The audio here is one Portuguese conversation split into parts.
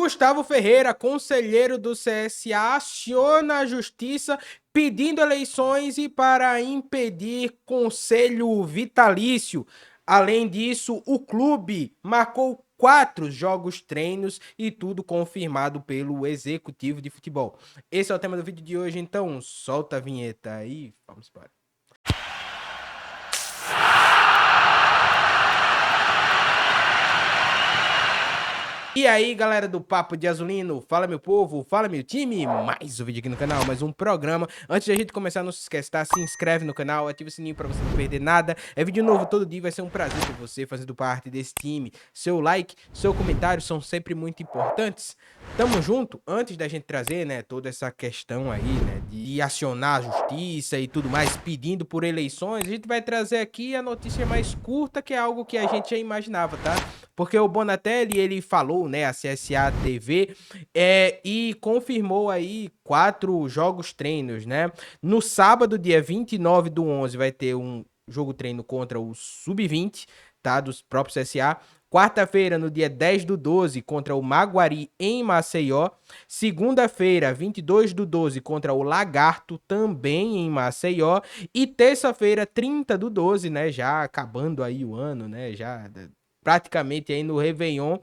Gustavo Ferreira, conselheiro do CSA, aciona a justiça pedindo eleições e para impedir conselho vitalício. Além disso, o clube marcou 4 jogos treinos e tudo confirmado pelo executivo de futebol. Esse é o tema do vídeo de hoje, então solta a vinheta e vamos para. E aí, galera do Papo de Azulino, fala meu povo, fala meu time, mais um vídeo aqui no canal, mais um programa. Antes de a gente começar, não se esquece, tá? Se inscreve no canal, ativa o sininho pra você não perder nada. É vídeo novo todo dia, vai ser um prazer ter você fazendo parte desse time. Seu like, seu comentário são sempre muito importantes. Tamo junto, antes da gente trazer, né, toda essa questão aí, né, de acionar a justiça e tudo mais, pedindo por eleições, a gente vai trazer aqui a notícia mais curta, que é algo que a gente já imaginava, tá? Porque o Bonatelli, ele falou, né, a CSA TV, e confirmou aí 4 jogos treinos, né? No sábado, dia 29/11, vai ter um jogo treino contra o Sub-20, tá? Dos próprios CSA. Quarta-feira, no dia 10/12, contra o Maguari, em Maceió. Segunda-feira, 22/12, contra o Lagarto, também em Maceió. E terça-feira, 30/12, né? Já acabando aí o ano, né? Já praticamente aí no Réveillon,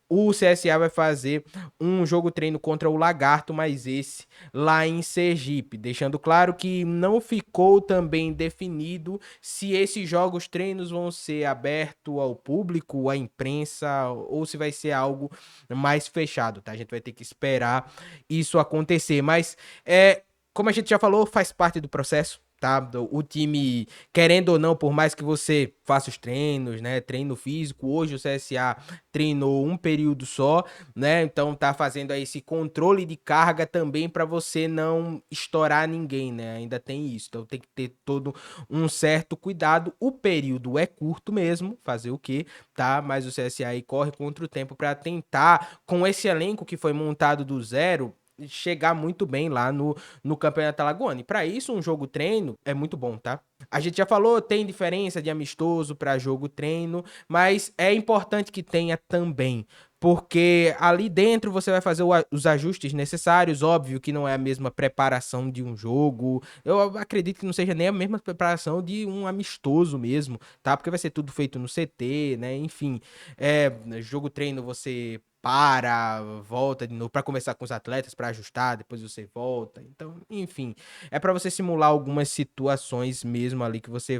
o CSA vai fazer um jogo treino contra o Lagarto, mas esse lá em Sergipe, deixando claro que não ficou também definido se esses jogos treinos vão ser abertos ao público, à imprensa, ou se vai ser algo mais fechado, tá? A gente vai ter que esperar isso acontecer, mas como a gente já falou, faz parte do processo. Tá? O time, querendo ou não, por mais que você faça os treinos, né? Treino físico, hoje o CSA treinou um período só, né? Então tá fazendo aí esse controle de carga também para você não estourar ninguém, né? Ainda tem isso. Então tem que ter todo um certo cuidado. O período é curto mesmo, fazer o quê? Tá? Mas o CSA aí corre contra o tempo para tentar, com esse elenco que foi montado do zero, chegar muito bem lá no Campeonato Alagoano. E para isso, um jogo treino é muito bom, tá? A gente já falou, tem diferença de amistoso para jogo treino, mas é importante que tenha também, porque ali dentro você vai fazer os ajustes necessários. Óbvio que não é a mesma preparação de um jogo, eu acredito que não seja nem a mesma preparação de um amistoso mesmo, tá? Porque vai ser tudo feito no CT, né? Enfim, jogo treino você volta de novo para conversar com os atletas, para ajustar, depois você volta. Então, enfim, é para você simular algumas situações mesmo ali que você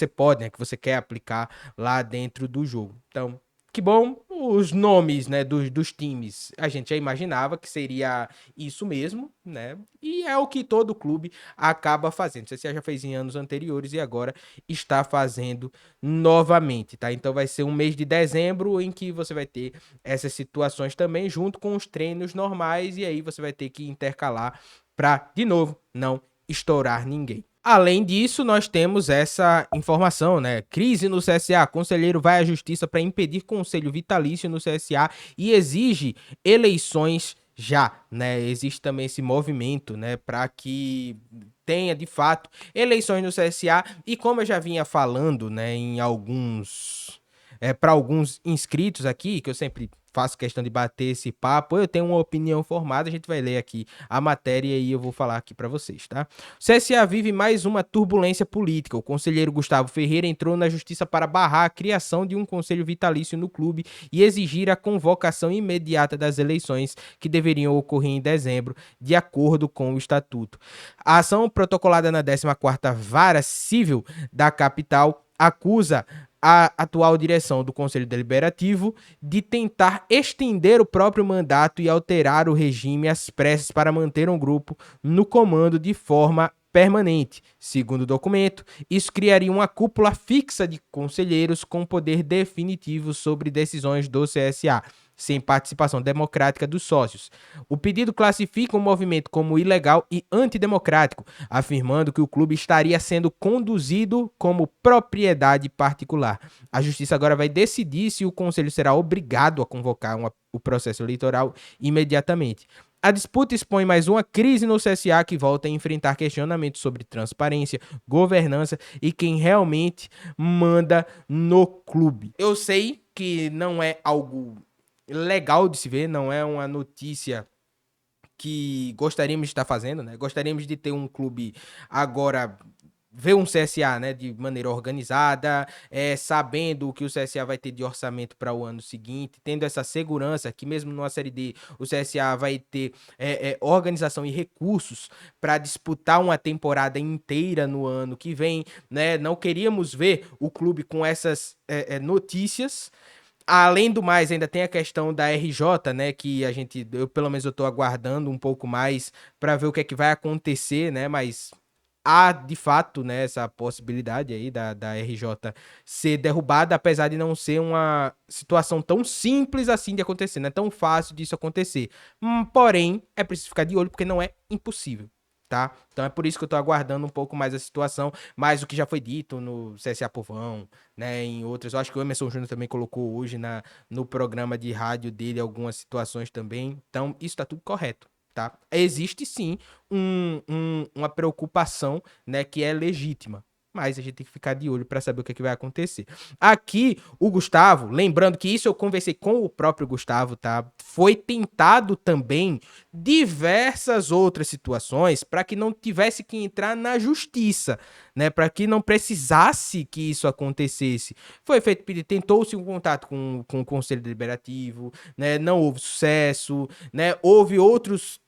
pode, né, que você quer aplicar lá dentro do jogo. Então, que bom, os nomes, né, dos times, a gente já imaginava que seria isso mesmo, né? E é o que todo clube acaba fazendo. O CSA já fez em anos anteriores e agora está fazendo novamente, tá? Então vai ser um mês de dezembro em que você vai ter essas situações também, junto com os treinos normais, e aí você vai ter que intercalar para, de novo, não estourar ninguém. Além disso, nós temos essa informação, né? Crise no CSA. Conselheiro vai à justiça para impedir conselho vitalício no CSA e exige eleições já, né? Existe também esse movimento, né, para que tenha de fato eleições no CSA. E como eu já vinha falando, né, em alguns para alguns inscritos aqui, que eu sempre faço questão de bater esse papo, eu tenho uma opinião formada, a gente vai ler aqui a matéria e eu vou falar aqui para vocês, tá? O CSA vive mais uma turbulência política. O conselheiro Gustavo Ferreira entrou na justiça para barrar a criação de um conselho vitalício no clube e exigir a convocação imediata das eleições que deveriam ocorrer em dezembro, de acordo com o estatuto. A ação protocolada na 14ª Vara Civil da capital acusa a atual direção do Conselho Deliberativo de tentar estender o próprio mandato e alterar o regime às pressas para manter um grupo no comando de forma permanente. Segundo o documento, isso criaria uma cúpula fixa de conselheiros com poder definitivo sobre decisões do CSA, sem participação democrática dos sócios. O pedido classifica o movimento como ilegal e antidemocrático, afirmando que o clube estaria sendo conduzido como propriedade particular. A justiça agora vai decidir se o conselho será obrigado a convocar o processo eleitoral imediatamente. A disputa expõe mais uma crise no CSA que volta a enfrentar questionamentos sobre transparência, governança e quem realmente manda no clube. Eu sei que não é algo legal de se ver, não é uma notícia que gostaríamos de estar fazendo, né? Gostaríamos de ter um clube agora, ver um CSA, né, de maneira organizada, sabendo o que o CSA vai ter de orçamento para o ano seguinte, tendo essa segurança que mesmo numa Série D o CSA vai ter organização e recursos para disputar uma temporada inteira no ano que vem, né? Não queríamos ver o clube com essas notícias. Além do mais, ainda tem a questão da RJ, né, que eu pelo menos eu tô aguardando um pouco mais para ver o que é que vai acontecer, né, mas há de fato, né, essa possibilidade aí da RJ ser derrubada, apesar de não ser uma situação tão simples assim de acontecer, não é tão fácil disso acontecer. Porém, é preciso ficar de olho porque não é impossível. Tá? Então é por isso que eu tô aguardando um pouco mais a situação, mais o que já foi dito no CSA Povão, né, em outras. Eu acho que o Emerson Júnior também colocou hoje no programa de rádio dele algumas situações também. Então, isso tá tudo correto, tá? Existe sim uma preocupação, né, que é legítima. Mas a gente tem que ficar de olho para saber o que, é que vai acontecer. Aqui, o Gustavo, lembrando que isso eu conversei com o próprio Gustavo, tá? Foi tentado também diversas outras situações para que não tivesse que entrar na justiça, né? Para que não precisasse que isso acontecesse. Foi feito pedido, tentou-se um contato com o Conselho Deliberativo, né? Não houve sucesso, né? Houve outras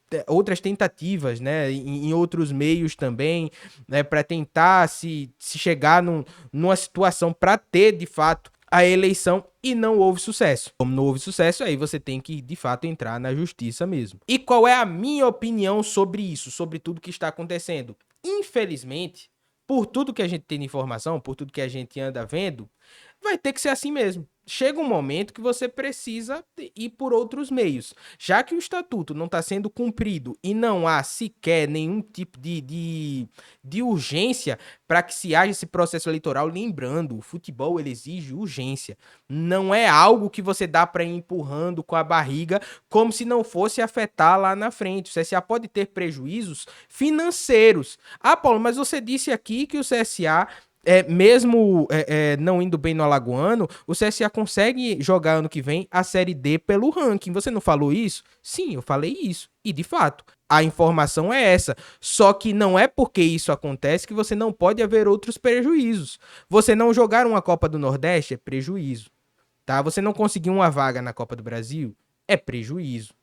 tentativas, né, em outros meios também, né, para tentar se chegar numa situação para ter de fato a eleição e não houve sucesso. Como não houve sucesso, aí você tem que de fato entrar na justiça mesmo. E qual é a minha opinião sobre isso, sobre tudo que está acontecendo? Infelizmente, por tudo que a gente tem de informação, por tudo que a gente anda vendo, vai ter que ser assim mesmo. Chega um momento que você precisa ir por outros meios. Já que o estatuto não está sendo cumprido e não há sequer nenhum tipo de urgência para que se haja esse processo eleitoral, lembrando, o futebol ele exige urgência. Não é algo que você dá para ir empurrando com a barriga como se não fosse afetar lá na frente. O CSA pode ter prejuízos financeiros. Ah, Paulo, mas você disse aqui que o CSA mesmo não indo bem no Alagoano, o CSA consegue jogar ano que vem a Série D pelo ranking. Você não falou isso? Sim, eu falei isso. E de fato, a informação é essa. Só que não é porque isso acontece que você não pode haver outros prejuízos. Você não jogar uma Copa do Nordeste é prejuízo. Tá? Você não conseguir uma vaga na Copa do Brasil é prejuízo.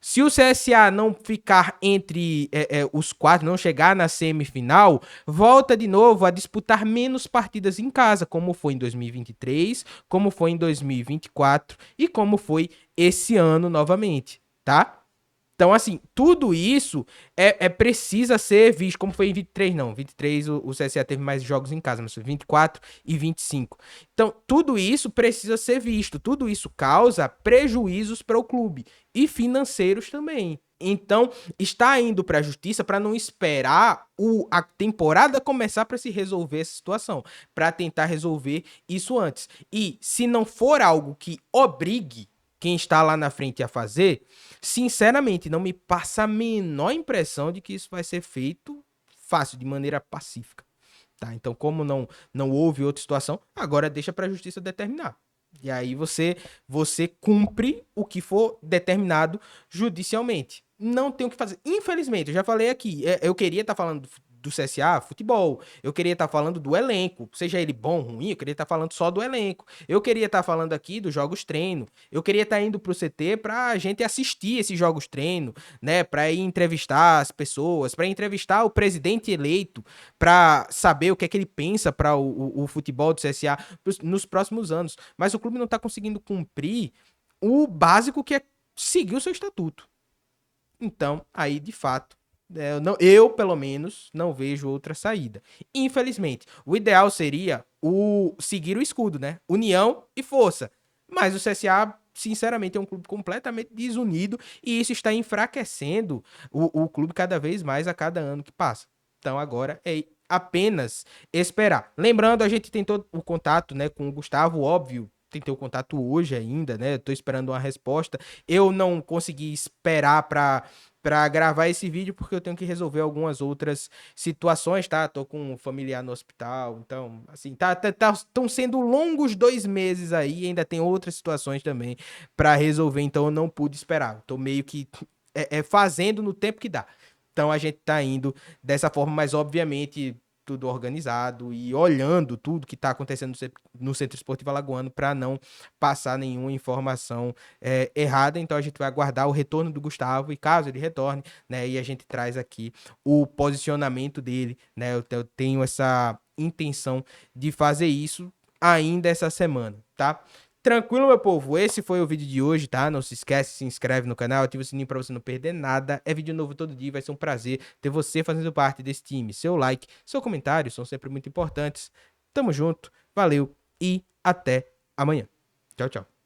Se o CSA não ficar entre os quatro, não chegar na semifinal, volta de novo a disputar menos partidas em casa, como foi em 2023, como foi em 2024 e como foi esse ano novamente, tá? Então, assim, tudo isso precisa ser visto, como foi em 23, não. 23 o CSA teve mais jogos em casa, mas foi 24 e 25. Então, tudo isso precisa ser visto. Tudo isso causa prejuízos para o clube e financeiros também. Então, está indo para a justiça para não esperar a temporada começar para se resolver essa situação, para tentar resolver isso antes. E se não for algo que obrigue quem está lá na frente a fazer, sinceramente, não me passa a menor impressão de que isso vai ser feito fácil, de maneira pacífica. Tá? Então, como não houve outra situação, agora deixa para a justiça determinar. E aí você cumpre o que for determinado judicialmente. Não tem o que fazer. Infelizmente, eu já falei aqui, eu queria estar falando do CSA, futebol. Eu queria estar falando do elenco, seja ele bom ou ruim, eu queria estar falando só do elenco. Eu queria estar falando aqui dos jogos treino. Eu queria estar indo pro CT pra gente assistir esses jogos treino, né, pra ir entrevistar as pessoas, pra entrevistar o presidente eleito, pra saber o que é que ele pensa para o futebol do CSA nos próximos anos. Mas o clube não tá conseguindo cumprir o básico que é seguir o seu estatuto. Então, aí, de fato, eu, pelo menos, não vejo outra saída. Infelizmente, o ideal seria seguir o escudo, né? União e força. Mas o CSA, sinceramente, é um clube completamente desunido e isso está enfraquecendo o clube cada vez mais a cada ano que passa. Então, agora é apenas esperar. Lembrando, a gente tentou o contato, né, com o Gustavo, óbvio. Tentei o contato hoje ainda, né? Tô esperando uma resposta. Eu não consegui esperar pra gravar esse vídeo, porque eu tenho que resolver algumas outras situações, tá? Tô com um familiar no hospital, então, assim, tão sendo longos 2 meses aí, ainda tem outras situações também pra resolver, então eu não pude esperar. Tô meio que fazendo no tempo que dá. Então a gente tá indo dessa forma, mas obviamente tudo organizado e olhando tudo que tá acontecendo no Centro Esportivo Alagoano para não passar nenhuma informação errada. Então a gente vai aguardar o retorno do Gustavo e caso ele retorne, né, e a gente traz aqui o posicionamento dele, né? Eu tenho essa intenção de fazer isso ainda essa semana, tá? Tranquilo, meu povo? Esse foi o vídeo de hoje, tá? Não se esquece, se inscreve no canal, ativa o sininho pra você não perder nada. É vídeo novo todo dia, vai ser um prazer ter você fazendo parte desse time. Seu like, seu comentário são sempre muito importantes. Tamo junto, valeu e até amanhã. Tchau, tchau.